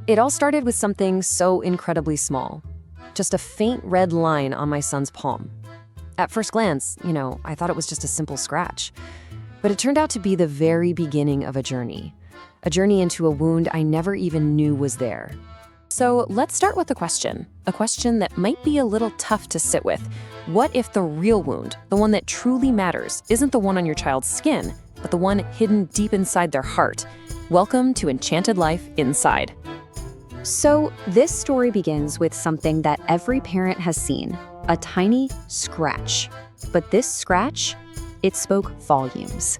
It all started with something so incredibly small. Just a faint red line on my son's palm. At first glance, I thought it was just a simple scratch. But it turned out to be the very beginning of a journey. A journey into a wound I never even knew was there. So let's start with a question that might be a little tough to sit with. What if the real wound, the one that truly matters, isn't the one on your child's skin, but the one hidden deep inside their heart? Welcome to Enchanted Life Inside. So this story begins with something that every parent has seen, a tiny scratch. But this scratch, it spoke volumes.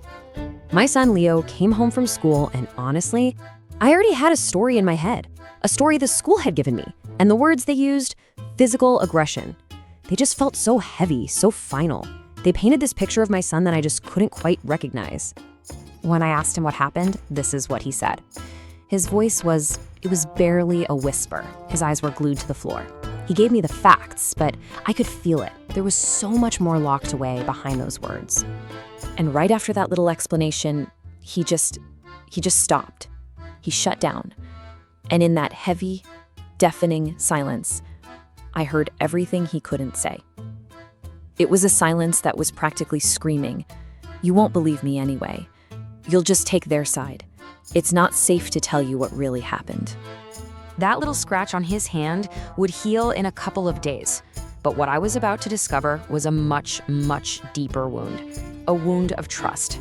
My son Leo came home from school, and honestly, I already had a story in my head. A story the school had given me, and the words they used, physical aggression. They just felt so heavy, so final. They painted this picture of my son that I just couldn't quite recognize. When I asked him what happened, this is what he said. His voice was barely a whisper. His eyes were glued to the floor. He gave me the facts, but I could feel it. There was so much more locked away behind those words. And right after that little explanation, he just stopped. He shut down. And in that heavy, deafening silence, I heard everything he couldn't say. It was a silence that was practically screaming, "You won't believe me anyway. You'll just take their side. It's not safe to tell you what really happened." That little scratch on his hand would heal in a couple of days. But what I was about to discover was a much, much deeper wound. A wound of trust.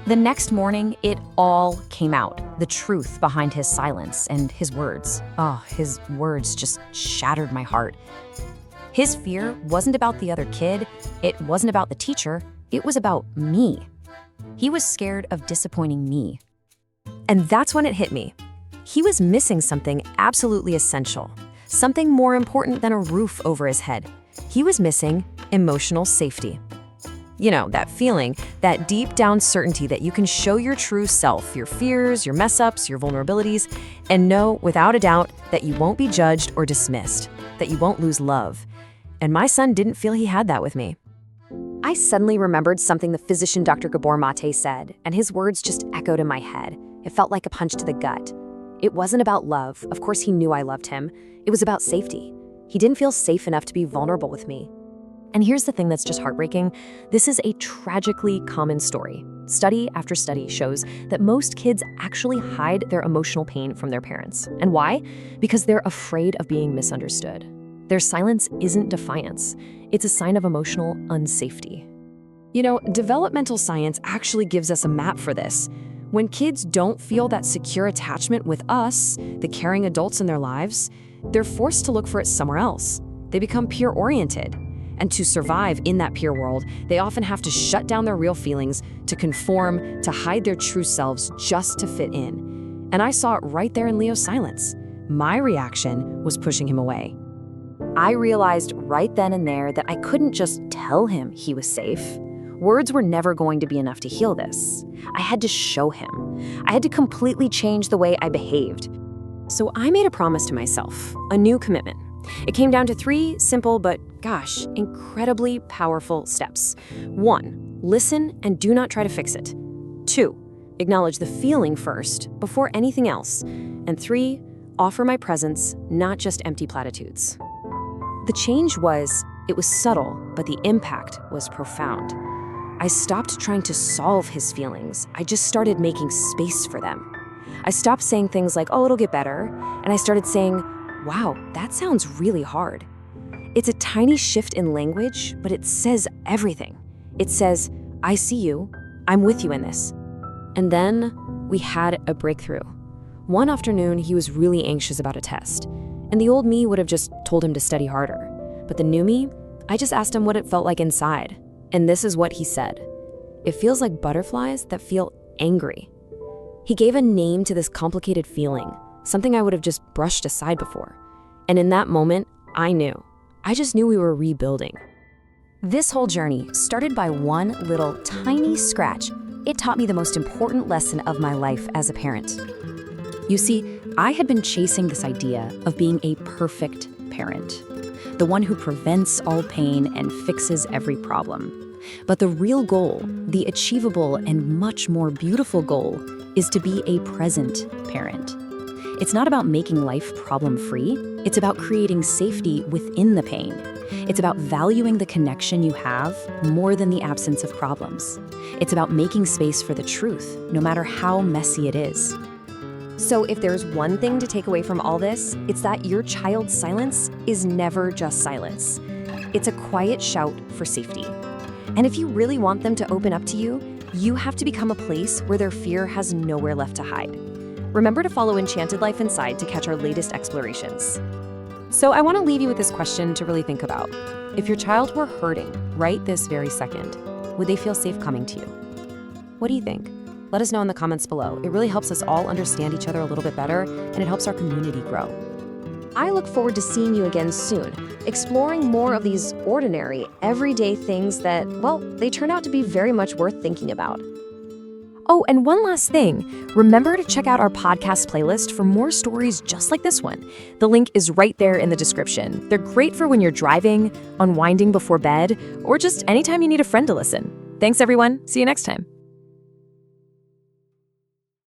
The next morning, it all came out. The truth behind his silence and his words. His words just shattered my heart. His fear wasn't about the other kid. It wasn't about the teacher. It was about me. He was scared of disappointing me. And that's when it hit me. He was missing something absolutely essential. Something more important than a roof over his head. He was missing emotional safety. That feeling, that deep down certainty that you can show your true self, your fears, your mess-ups, your vulnerabilities, and know without a doubt that you won't be judged or dismissed, that you won't lose love. And my son didn't feel he had that with me. I suddenly remembered something the physician Dr. Gabor Mate said, and his words just echoed in my head. It felt like a punch to the gut. It wasn't about love. Of course, he knew I loved him. It was about safety. He didn't feel safe enough to be vulnerable with me. And here's the thing that's just heartbreaking. This is a tragically common story. Study after study shows that most kids actually hide their emotional pain from their parents. And why? Because they're afraid of being misunderstood. Their silence isn't defiance. It's a sign of emotional unsafety. Developmental science actually gives us a map for this. When kids don't feel that secure attachment with us, the caring adults in their lives, they're forced to look for it somewhere else. They become peer-oriented. And to survive in that peer world, they often have to shut down their real feelings, to conform, to hide their true selves just to fit in. And I saw it right there in Leo's silence. My reaction was pushing him away. I realized right then and there that I couldn't just tell him he was safe. Words were never going to be enough to heal this. I had to show him. I had to completely change the way I behaved. So I made a promise to myself, a new commitment. It came down to 3 simple but, incredibly powerful steps. 1, listen and do not try to fix it. 2, acknowledge the feeling first before anything else. And 3, offer my presence, not just empty platitudes. The change was subtle, but the impact was profound. I stopped trying to solve his feelings. I just started making space for them. I stopped saying things like, "Oh, it'll get better," and I started saying, "Wow, that sounds really hard." It's a tiny shift in language, but it says everything. It says, "I see you. I'm with you in this." And then we had a breakthrough. One afternoon, he was really anxious about a test, and the old me would have just told him to study harder. But the new me, I just asked him what it felt like inside. And this is what he said. "It feels like butterflies that feel angry." He gave a name to this complicated feeling, something I would have just brushed aside before. And in that moment, I just knew we were rebuilding. This whole journey started by one little tiny scratch. It taught me the most important lesson of my life as a parent. You see, I had been chasing this idea of being a perfect parent, the one who prevents all pain and fixes every problem. But the real goal, the achievable and much more beautiful goal, is to be a present parent. It's not about making life problem-free. It's about creating safety within the pain. It's about valuing the connection you have more than the absence of problems. It's about making space for the truth, no matter how messy it is. So if there's one thing to take away from all this, it's that your child's silence is never just silence. It's a quiet shout for safety. And if you really want them to open up to you, you have to become a place where their fear has nowhere left to hide. Remember to follow Enchanted Life Inside to catch our latest explorations. So I want to leave you with this question to really think about. If your child were hurting right this very second, would they feel safe coming to you? What do you think? Let us know in the comments below. It really helps us all understand each other a little bit better, and it helps our community grow. I look forward to seeing you again soon, exploring more of these ordinary, everyday things that, well, they turn out to be very much worth thinking about. Oh, and one last thing. Remember to check out our podcast playlist for more stories just like this one. The link is right there in the description. They're great for when you're driving, unwinding before bed, or just anytime you need a friend to listen. Thanks, everyone. See you next time.